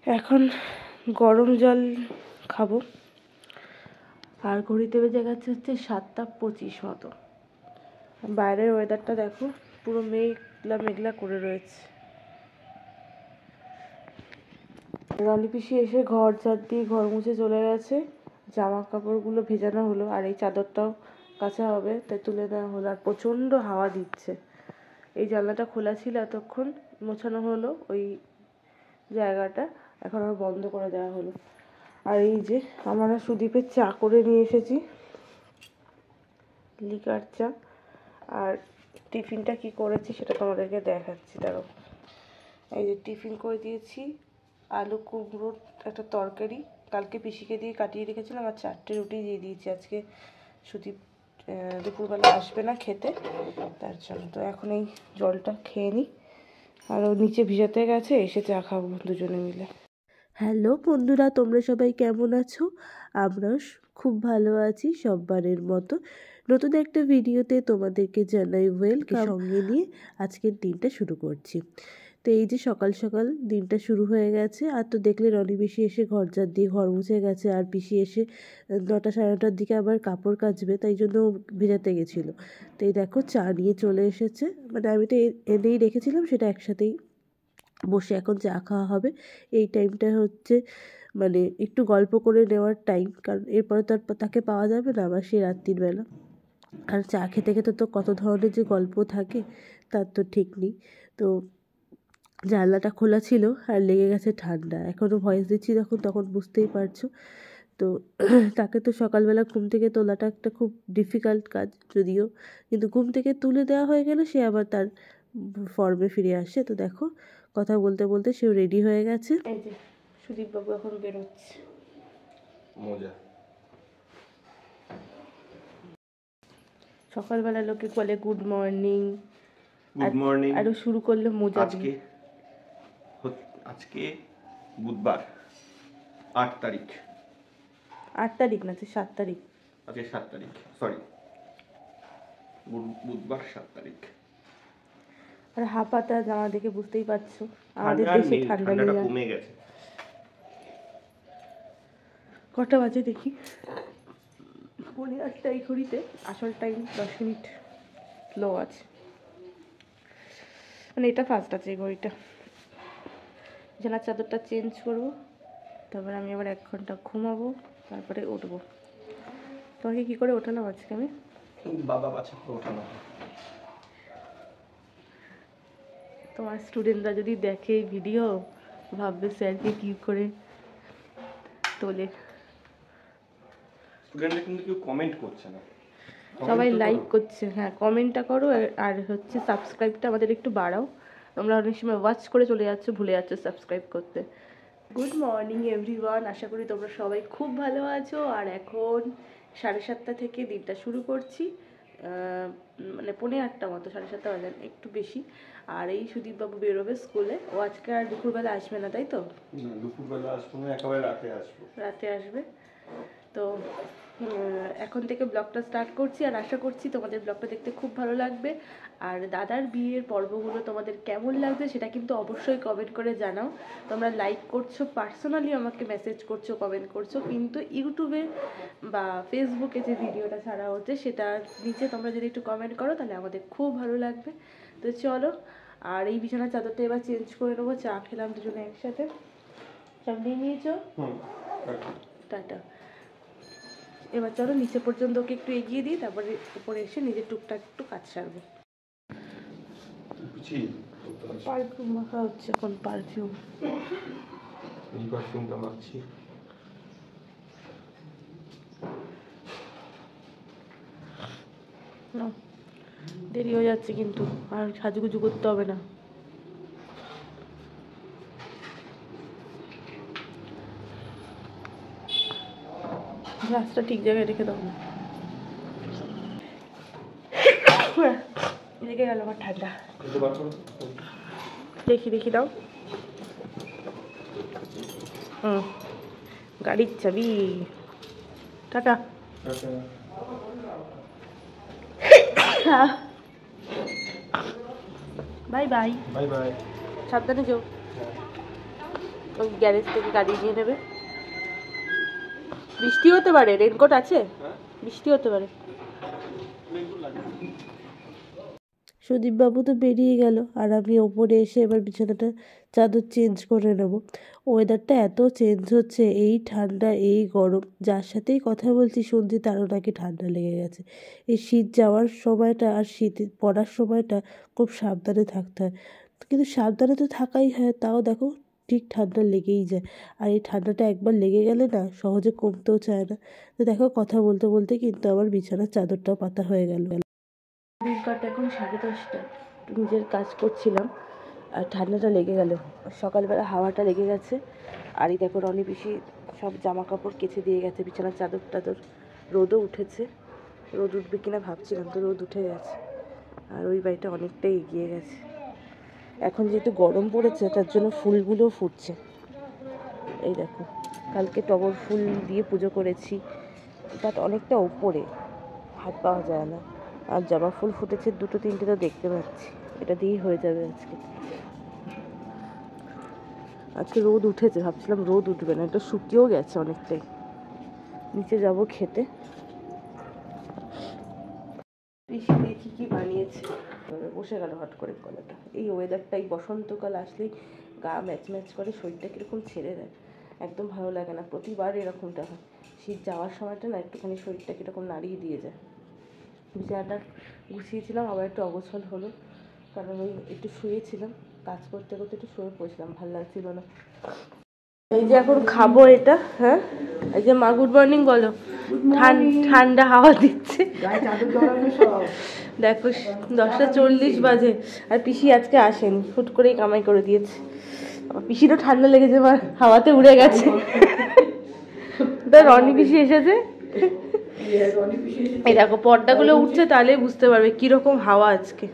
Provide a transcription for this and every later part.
এখন গরম জল খাবো। আর ঘড়িতে বেজে গেছে হচ্ছে 7:25 মতো। বাইরের ওয়েদারটা দেখো, পুরো মেঘলা মেঘলা করে রয়েছে। রনি পিসি এসে ঘর ঝাড় দিয়ে ঘর মুছে চলে গেছে। জামা কাপড়গুলো ভেজানো হলো, আর এই চাদরটাও কাচা হবে, তাই তুলে দেওয়া হলো। আর প্রচণ্ড হাওয়া দিচ্ছে। এই জানলাটা খোলা ছিল এতক্ষণ, মোছানো হলো ওই জায়গাটা, এখন আবার বন্ধ করে দেওয়া হলো। আর এই যে আমরা সুদীপের চা করে নিয়ে এসেছি, লিকার চা। আর টিফিনটা কি করেছি সেটা তোমাদেরকে দেখাচ্ছি। তারও এই যে টিফিন করে দিয়েছি, আলু কুমড়োর একটা তরকারি, কালকে পিসিকে দিয়ে কাটিয়ে রেখেছিলাম, আর 4টে রুটি দিয়ে দিয়েছি। আজকে সুদীপ দুপুরবেলা আসবে না খেতে, তার জন্য। তো এখন এই জলটা খেয়ে নিই। আর ও নিচে ভিজাতে গেছে, এসে চা খাবো দুজনে মিলে। হ্যালো বন্ধুরা, তোমরা সবাই কেমন আছো? আমরা খুব ভালো আছি সববারের মতো। নতুন একটা ভিডিওতে তোমাদেরকে জানাই ওয়েলকাম। সঙ্গে নিয়ে আজকের দিনটা শুরু করছি। তো এই যে সকাল সকাল দিনটা শুরু হয়ে গেছে। আর তো দেখলে রনি পিসি এসে ঘর ঝাড় দিয়ে ঘর মুছে গেছে, আর পিসি এসে 9টা সাড়ে 9টার দিকে আবার কাপড় কাচবে, তাই জন্য ভেজাতে গেছিলো। তো এই দেখো চা নিয়ে চলে এসেছে, মানে আমি তো এনেই রেখেছিলাম, সেটা একসাথেই বসে এখন চা খাওয়া হবে। এই টাইমটা হচ্ছে মানে একটু গল্প করে নেওয়ার টাইম, কারণ এরপরে তো আর তাকে পাওয়া যাবে না আবার সেই রাত্রির বেলা। আর চা খেতে খেতে তো কত ধরনের যে গল্প থাকে তার তো ঠিক নেই। তো জানলাটা খোলা ছিল আর লেগে গেছে ঠান্ডা। এখনও ভয়েস দিচ্ছি তখন বুঝতেই পারছো। তো তাকে তো সকালবেলা ঘুম থেকে তোলাটা একটা খুব ডিফিকাল্ট কাজ যদিও, কিন্তু ঘুম থেকে তুলে দেওয়া হয়ে গেলে সে আবার তার ফর্মে ফিরে আসে। তো দেখো কথা বলতে বলতে সেও রেডি হয়ে গেছে। এই যে সুদীপবাবু এখন বেরোচ্ছে। মজা। সকালবেলা লোকে বলে গুড মর্নিং, গুড মর্নিং। আরও শুরু করলে মজা। আজকে বুধবার 8 তারিখ। 8 তারিখ না, 7 তারিখ। আজকে 7 তারিখ, সরি, বুধবার 7 তারিখ। আর হাফাতা জামা দেখে বুঝতেই পারছো আমাদের দেশে ঠান্ডা কমে গেছে। কটা বাজে দেখি, 8:30 এই ঘড়িতে। আসল টাইম 10 মিনিট লো আছে, মানে এটা ফার্স্ট আছে এই ঘড়িটা। বিছানার চাদরটা চেঞ্জ করবো, তারপরে আমি আবার 1 ঘন্টা ঘুমাবো, তারপরে উঠবো। তোমাকে কী করে ওঠালাম আজকে আমি? বাবা বাচ্চা করে ওঠানো। তোমার স্টুডেন্টরা যদি দেখে এই ভিডিও ভাববে স্যারকে কী করে তোলে। স্টুডেন্টরা কিন্তু কেউ কমেন্ট করছে না, সবাই লাইক করছে। হ্যাঁ, কমেন্টটা করো, আর হচ্ছে সাবস্ক্রাইবটা আমাদের একটু বাড়াও। তোমরা অনেক সময় ওয়াচ করে চলে যাচ্ছ, ভুলে যাচ্ছ সাবস্ক্রাইব করতে। গুড মর্নিং এভরিওয়ান, আশা করি তোমরা সবাই খুব ভালো আছো। আর এখন 7:30 থেকে দিনটা শুরু করছি, মানে 7:45 মতো, 7:30 বাজে, একটু বেশি। আর এই সুদীপবাবু বেরোবে স্কুলে, ও আজকে আর দুপুরবেলা আসবে না, তাই তো? না, দুপুরবেলা আসবো না, একেবারে রাতে আসবো। রাতে আসবে। তো এখন থেকে ব্লগটা স্টার্ট করছি, আর আশা করছি তোমাদের ব্লগটা দেখতে খুব ভালো লাগবে। আর দাদার বিয়ের পর্বগুলো তোমাদের কেমন লাগবে সেটা কিন্তু অবশ্যই কমেন্ট করে জানাও। তোমরা লাইক করছো, পার্সোনালি আমাকে মেসেজ করছো, কমেন্ট করছো, কিন্তু ইউটিউবে বা ফেসবুকে যে ভিডিওটা ছাড়া হচ্ছে সেটার নিচে তোমরা যদি একটু কমেন্ট করো তাহলে আমাদের খুব ভালো লাগবে। তো চলো, আর এই বিছানার চাদরটা এবার চেঞ্জ করে নেবো। চা খেলাম দুজনে একসাথে। সব নিয়ে নিয়েছো? টাটা। এবার চলো নিচে পর্যন্ত ওকে একটু এগিয়ে দিই, তারপরে উপরে এসে নিজের টুকটাক একটু কাজ সারবো। পারফিউম মাখা হচ্ছে এখন, পারফিউমটা মাখছি। দেরি হয়ে যাচ্ছে কিন্তু, আর সাজুগুজু করতে হবে না। গ্লাসটা ঠিক জায়গায় রেখে দাও না, লেগে গেল আমার ঠান্ডা। দেখি দাও। গাড়ির চাবি। Tata. Bye bye. Bye bye. সাবধানে যাও। ওই গ্যারেজ থেকে গাড়ি নিয়ে নেবে। বৃষ্টি হতে পারে, রেনকোট আছে? বৃষ্টি হতে পারে। সুদীপবাবু তো বেরিয়ে গেল, আর আমি ওপরে এসে এবার বিছানাটা চাদর চেঞ্জ করে নেব। ওয়েদারটা এত চেঞ্জ হচ্ছে, এই ঠান্ডা এই গরম, যার সাথেই কথা বলছি শুনছি তারও নাকি ঠান্ডা লেগে গেছে। এই শীত যাওয়ার সময়টা আর শীত পড়ার সময়টা খুব সাবধানে থাকতে হয়, কিন্তু সাবধানে তো থাকাই হয়, তাও দেখো ঠিক ঠান্ডা লেগেই যায়। আর এই ঠান্ডাটা একবার লেগে গেলে না সহজে কমতেও চায় না। তো দেখো কথা বলতে বলতে কিন্তু আমার বিছানার চাদরটাও পাতা হয়ে গেল। কাট এখন 10:30, নিজের কাজ করছিলাম আর ঠান্ডাটা লেগে গেল, সকালবেলা হাওয়াটা লেগে গেছে। আর এই দেখো রনি পিসি সব জামা কাপড় কেচে দিয়ে গেছে, বিছানার চাদর টাদর। রোদও উঠেছে, রোদ উঠবে কিনা ভাবছিলাম, তো রোদ উঠে গেছে। আর ওই বাড়িটা অনেকটাই এগিয়ে গেছে। এখন যেহেতু গরম পড়েছে তার জন্য ফুলগুলোও ফুটছে। এই দেখো, কালকে টগর ফুল দিয়ে পুজো করেছি, বাট অনেকটা ওপরে, হাত পাওয়া যায় না। আর জবা ফুল ফুটেছে 2-3টে, তো দেখতে পাচ্ছি। এটা দিয়েই হয়ে যাবে আজকে। আজকে রোদ উঠেছে, ভাবছিলাম রোদ উঠবে না, এটা শুকিয়েও গেছে অনেকটাই। নিচে যাব খেতে। পিসি দেখি কি বানিয়েছে, বসে গেল হট করে গলাটা। এই ওয়েদারটা, এই বসন্তকাল আসলেই গা ম্যাচ ম্যাচ করে, শরীরটা কীরকম ছেড়ে দেয়, একদম ভালো লাগে না। প্রতিবার এরকমটা হয়, শীত যাওয়ার সময়টা না একটুখানি শরীরটা কীরকম নাড়িয়ে দিয়ে যায়। বিছানাটা গুছিয়েছিলাম, আবার একটু অগোছল হলো, কারণ ওই একটু শুয়েছিলাম, কাজ করতে করতে একটু শুয়ে পড়েছিলাম, ভালো লাগছিল না। এই যে এখন খাবো এটা। হ্যাঁ, এই যে মা গুড মর্নিং বলো। ঠান্ডা হাওয়া দিচ্ছে, দেখো 10:40 বাজে। আর পিসি আজকে আসেনি, হুট করেই কামাই করে দিয়েছে। পিসিরও ঠান্ডা লেগেছে, আমার হাওয়াতে উড়ে গেছে। রনি পিসি এসেছে, এই দেখো পর্দাগুলো উঠছে, তাহলে বুঝতে পারবে কিরকম হাওয়া আজকে।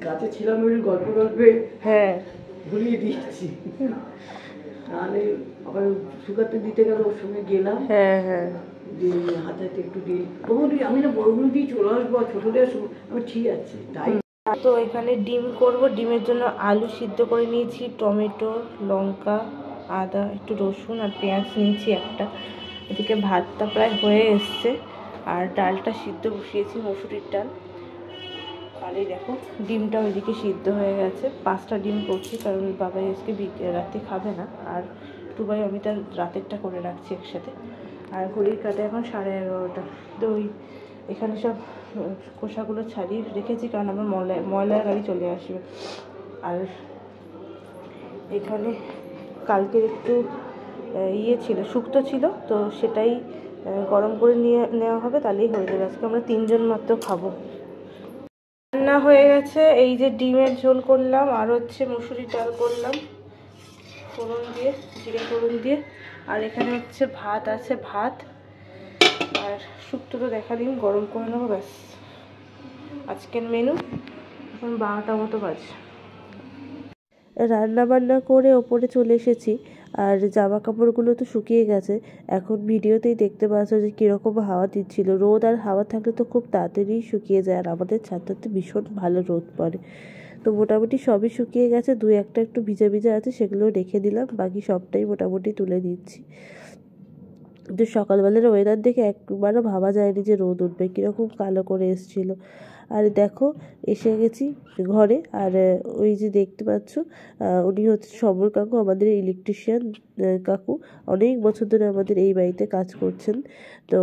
কাছে ছিলাম গল্প গল্পে, হ্যাঁ ভুলিয়ে দিয়েছি, তাহলে আবার শুকাতে দিতে গেল, ওর সঙ্গে গেলাম। হ্যাঁ হ্যাঁ, যে হাতে একটু দিই, বৌদি আমি না বড়গুলো দিয়ে চলে আসবো, আর ছোটদের আমি ঠিক আছে তাই। তো এখানে ডিম করব, ডিমের জন্য আলু সিদ্ধ করে নিয়েছি, টমেটো, লঙ্কা, আদা, একটু রসুন আর পেঁয়াজ নিয়েছি একটা। এদিকে ভাতটা প্রায় হয়ে এসছে, আর ডালটা সিদ্ধ বসিয়েছি, মসুরির ডাল। আর এই দেখো ডিমটা ওইদিকে সিদ্ধ হয়ে গেছে। 5টা ডিম করছি, কারণ বাবাই আজকে রাতে খাবে না, আর টুবাই আমি তার রাতেরটা করে রাখছি একসাথে। আর ঘড়ির কাটে এখন 11:30। তো ওই এখানে সব খোসাগুলো ছাড়িয়ে রেখেছি, কারণ আমার ময়লার গাড়ি চলে আসবে। আর এখানে কালকের একটু ছিল, শুক্তো ছিল, তো সেটাই গরম করে নেওয়া হবে, তাহলেই হয়ে যাবে। আজকে আমরা 3 জন মাত্র খাবো। রান্না হয়ে গেছে, এই যে ডিমের ঝোল করলাম, আর হচ্ছে মুসুরির ডাল করলাম ফোড়ন দিয়ে, জিরে ফোড়ন দিয়ে। আর এখানে হচ্ছে ভাত আছে, ভাত আর শুক্তো তো দেখালাম, গরম করে নেবো, ব্যাস আজকের মেনু। এখন 12টা মতো বাজে। রান্না বান্না করে ওপরে চলে এসেছি, আর জামা কাপড়গুলো তো শুকিয়ে গেছে। এখন ভিডিওতেই দেখতে পাচ্ছ যে কীরকম হাওয়া দিচ্ছিল। রোদ আর হাওয়া থাকলে তো খুব তাড়াতাড়ি শুকিয়ে যায়, আর আমাদের ছাদটাতে ভীষণ ভালো রোদ পড়ে। তো মোটামুটি সবই শুকিয়ে গেছে, 2-1টা একটু ভিজা ভিজা আছে, সেগুলো রেখে দিলাম, বাকি সবটাই মোটামুটি তুলে দিচ্ছি। কিন্তু সকালবেলার ওয়েদার দেখে একবারও ভাবা যায়নি যে রোদ উঠবে, কীরকম কালো করে এসেছিলো। আর দেখো এসে গেছি ঘরে, আর ওই যে দেখতে পাচ্ছ উনি হচ্ছে সমর কাকু, আমাদের ইলেকট্রিশিয়ান কাকু। অনেক বছর ধরে আমাদের এই বাড়িতে কাজ করছেন। তো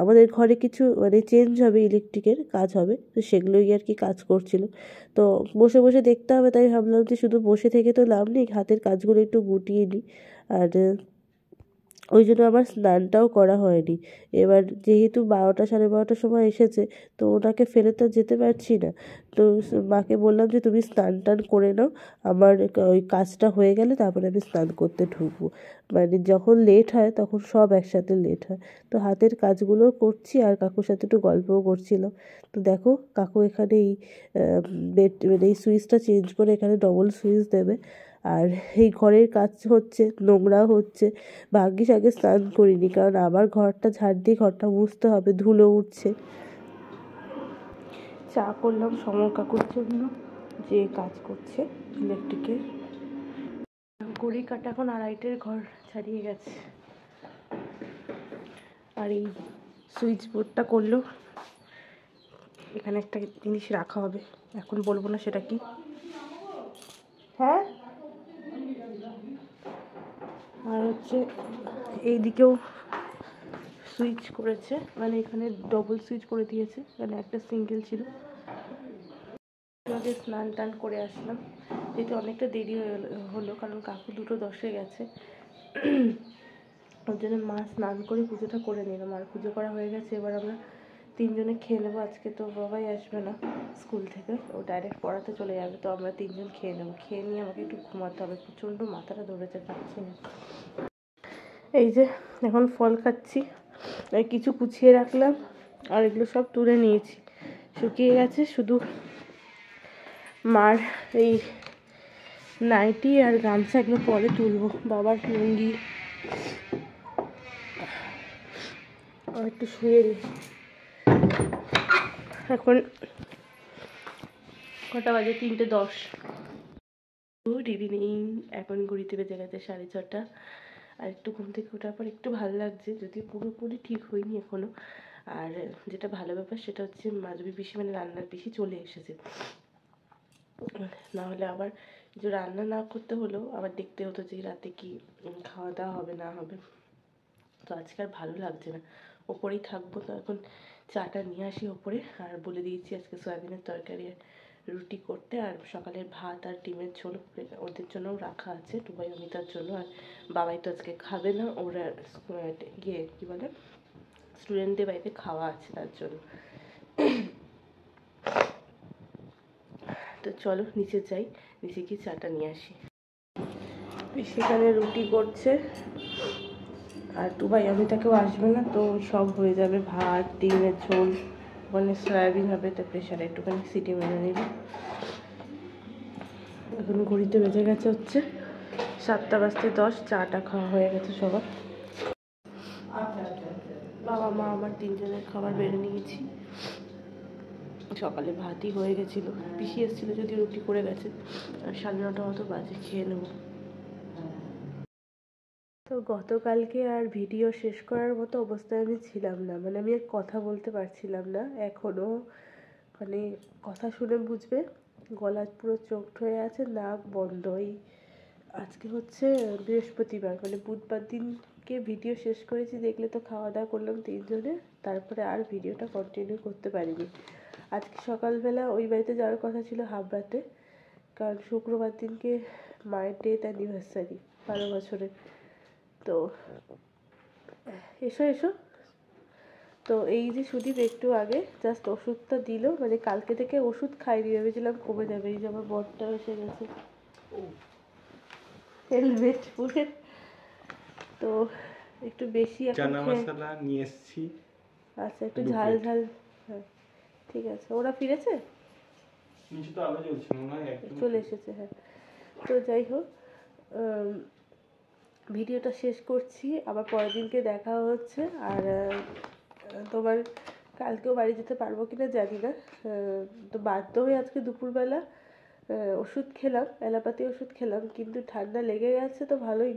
আমাদের ঘরে কিছু মানে চেঞ্জ হবে, ইলেকট্রিকের কাজ হবে, তো সেগুলোই আর কি কাজ করছিল। তো বসে বসে দেখতে হবে, তাই ভাবলাম যে শুধু বসে থেকে তো লাভ নেই, হাতের কাজগুলো একটু গুটিয়ে নিই। আর ওই জন্য আমার স্নানটাও করা হয়নি। এবার যেহেতু 12টা 12:30 সময় এসেছে, তো ওনাকে ফেলে তো যেতে পারছি না। তো মাকে বললাম যে তুমি স্নান টান করে নাও, আমার ওই কাজটা হয়ে গেলে তারপরে আমি স্নান করতে ঢুকবো। মানে যখন লেট হয় তখন সব একসাথে লেট হয়। তো হাতের কাজগুলোও করছি, আর কাকুর সাথে একটু গল্পও করছিলাম। তো দেখো কাকু এখানে এই বেড মানে এই সুইচটা চেঞ্জ করে এখানে ডবল সুইচ দেবে। আর এই ঘরের কাজ হচ্ছে, নোংরা হচ্ছে। ভাগ্যিস আগে স্নান করিনি, কারণ আবার ঘরটা ঝাড় দিয়ে ঘরটা মুছতে হবে, ধুলো উঠছে। চা করলাম সমর কাকুর জন্য, যে কাজ করছে ইলেকট্রিকের। ঘড়ি কাটা এখন 2:30 ঘর ছাড়িয়ে গেছে। আর এই সুইচ বোর্ডটা করলো, এখানে একটা জিনিস রাখা হবে, এখন বলবো না সেটা কি। হ্যাঁ, আর হচ্ছে এইদিকেও সুইচ করেছে, মানে এখানে ডবল সুইচ করে দিয়েছে, মানে একটা সিঙ্গেল ছিল। আগে স্নান টান করে আসলাম, যেহেতু অনেকটা দেরি হলো কারণ কাকু 2:10 গেছে, ওর জন্য মা স্নান করে পুজোটা করে নিলাম। আর পুজো করা হয়ে গেছে, এবার আমরা 3 জনে খেয়ে নেবো। আজকে তো বাবাই আসবে না স্কুল থেকে, ও ডাইরেক্ট পড়াতে চলে যাবে, তো আমরা 3 জন খেয়ে নেবো। খেয়ে নিয়ে আমাকে একটু ঘুমাতে হবে, প্রচণ্ড মাথাটা ধরেছে, পাচ্ছি না। এই যে এখন ফল খাচ্ছি, আর কিছু কুচিয়ে রাখলাম, আর এগুলো সব তুলে নিয়েছি, শুকিয়ে গেছে। শুধু মার এই নাইটি আর গামছা এগুলো পরে তুলবো, বাবার লুঙ্গি। আর একটু শুয়ে নিই। এখন কটা বাজে? 3:10। Good evening. এখন ঘড়িতে বেজে গেছে 6:30। আর একটু ঘুম থেকে ওঠার পর একটু ভালো লাগছে, যদি পুরোপুরি ঠিক হয়নি এখনো। আর যেটা ভালো ব্যাপার সেটা হচ্ছে মাধবী পিসি, মানে রান্নার পিসি চলে এসেছে। না হলে আবার যে রান্না না করতে হলেও আবার দেখতে হতো যে রাতে কি খাওয়া দাওয়া হবে না হবে। তো আজকে আর ভালো লাগছে না, ওপরেই থাকবো। তো এখন চাটা নিয়ে আসি ওপরে, আর বলে দিয়েছি আজকে সয়াবিনের তরকারি আর রুটি করতে, আর সকালের ভাত আর ডিমের ঝোল ওদের জন্যও রাখা আছে, টুবাই অমিতার জন্য। আর বাবাই তো আজকে খাবে না, ওরা গিয়ে কী বলে স্টুডেন্টদের বাড়িতে খাওয়া আছে, তার জন্য। তো চলো নিচে যাই, নিচে গিয়ে চাটা নিয়ে আসি। সেখানে রুটি করছে, আর টুবাই অমিতাকেও আসবে না, তো সব হয়ে যাবে। ভাত, ডিমের ঝোল, ওখানে সয়াবিন হবে, তো প্রেশারে একটুখানি সিটি মেরে নিল। এখন ঘড়িতে বেজে গেছে হচ্ছে 7:10। চাটা খাওয়া হয়ে গেছে সবার। বাবা মা আমার 3 জনের খাবার বেড়ে নিয়েছি। সকালে ভাতই হয়ে গেছিলো, পিসি এসেছিলো যদি রুটি করে গেছে। আর 9:30 মতো বাজে, খেয়ে নেবো। তো গতকালকে আর ভিডিও শেষ করার মতো অবস্থায় আমি ছিলাম না, মানে আমি আর কথা বলতে পারছিলাম না এখনও। মানে কথা শুনে বুঝবে, গলা পুরো চোখড হয়ে আছে, নাক বন্ধ। আজকে হচ্ছে বৃহস্পতিবার, মানে বুধবার দিনকে ভিডিও শেষ করেছি, দেখলে তো। খাওয়া দাওয়া করলাম 3 জনে, তারপরে আর ভিডিওটা কন্টিনিউ করতে পারিনি। আজকে সকালবেলা ওই বাড়িতে যাওয়ার কথা ছিল হাবড়াতে, কারণ শুক্রবার দিনকে মায়ের ডেথ অ্যানিভার্সারি, 12 বছরের। তো এসো এসো। তো এই যে সুদীপ একটু আগে জাস্ট ওষুধটা দিল, মানে কালকে থেকে ওষুধ খাইনি, ভেবেছিলাম কমে যাবে। এই যে আমার বরটাও এসে গেছে হেলমেট পরে। তো একটু বেশি এখন চানা মশলা নিয়ে এসেছি। আচ্ছা, একটু ঝাল ঝাল। হ্যাঁ ঠিক আছে। ওরা ফিরেছে? নিচে তো আলো জ্বলছে মনে হয়, একদম চলে এসেছে, হ্যাঁ। তো যাই হোক, ভিডিওটা শেষ করছি, আবার পরের দিনকে দেখা হচ্ছে। আর তোমার কালকেও বাড়ি যেতে পারবো কিনা জানি না। তো বাধ্য হয়ে আজকে দুপুরবেলা ওষুধ খেলাম, অ্যালোপ্যাথি ওষুধ খেলাম, কিন্তু ঠান্ডা লেগে গেছে তো ভালোই।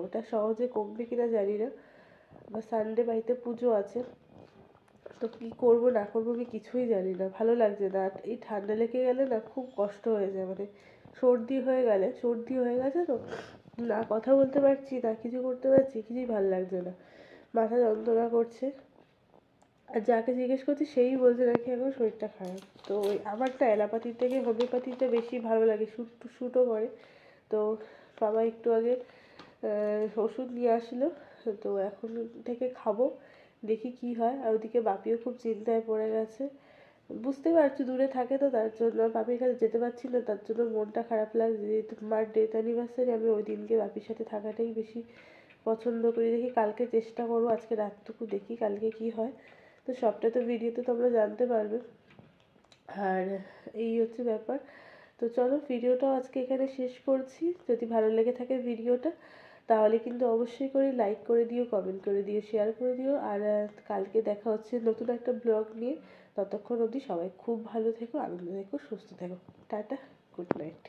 ওটা সহজে কমবে কিনা জানি না। বা সানডে বাড়িতে পুজো আছে, তো কী করবো না করবো আমি কিছুই জানি না, ভালো লাগছে না। এই ঠান্ডা লেগে গেলে না খুব কষ্ট হয়ে যায়, মানে সর্দি হয়ে গেছে তো, না কথা বলতে পারছি না, কিছু করতে পারছি, কিছুই ভালো লাগছে না, মাথা যন্ত্রণা করছে। আর যাকে জিজ্ঞেস করছি সেই বলছে নাকি এখন শরীরটা খারাপ। তো ওই আমারটা অ্যালোপ্যাথির থেকে হোমিওপ্যাথিটা বেশি ভালো লাগে, শ্যুটও করে। তো বাবা একটু আগে ওষুধ নিয়ে আসলো, তো এখন থেকে খাবো, দেখি কি হয়। আর ওদিকে বাপিও খুব চিন্তায় পড়ে গেছে, বুঝতে পারছি দূরে থাকে তো, তার জন্য বাপির কাছে যেতে পারছি না, তার জন্য মনটা খারাপ লাগছে। যেহেতু মার ডেথ অ্যানিভার্সারি, আমি ওই দিনকে বাপির সাথে থাকাটাই বেশি পছন্দ করি। দেখি কালকে চেষ্টা করবো, আজকে রাতটুকু দেখি কালকে কি হয়। তো সবটা তো ভিডিওতে তোমরা জানতে পারবে। আর এই হচ্ছে ব্যাপার। তো চলো ভিডিওটাও আজকে এখানে শেষ করছি। যদি ভালো লেগে থাকে ভিডিওটা, তাহলে কিন্তু অবশ্যই করে লাইক করে দিও, কমেন্ট করে দিও, শেয়ার করে দিও। আর কালকে দেখা হচ্ছে নতুন একটা ব্লগ নিয়ে। ততক্ষণ অবধি সবাই খুব ভালো থেকো, আনন্দ থেকো, সুস্থ থেকো। Tata, good night.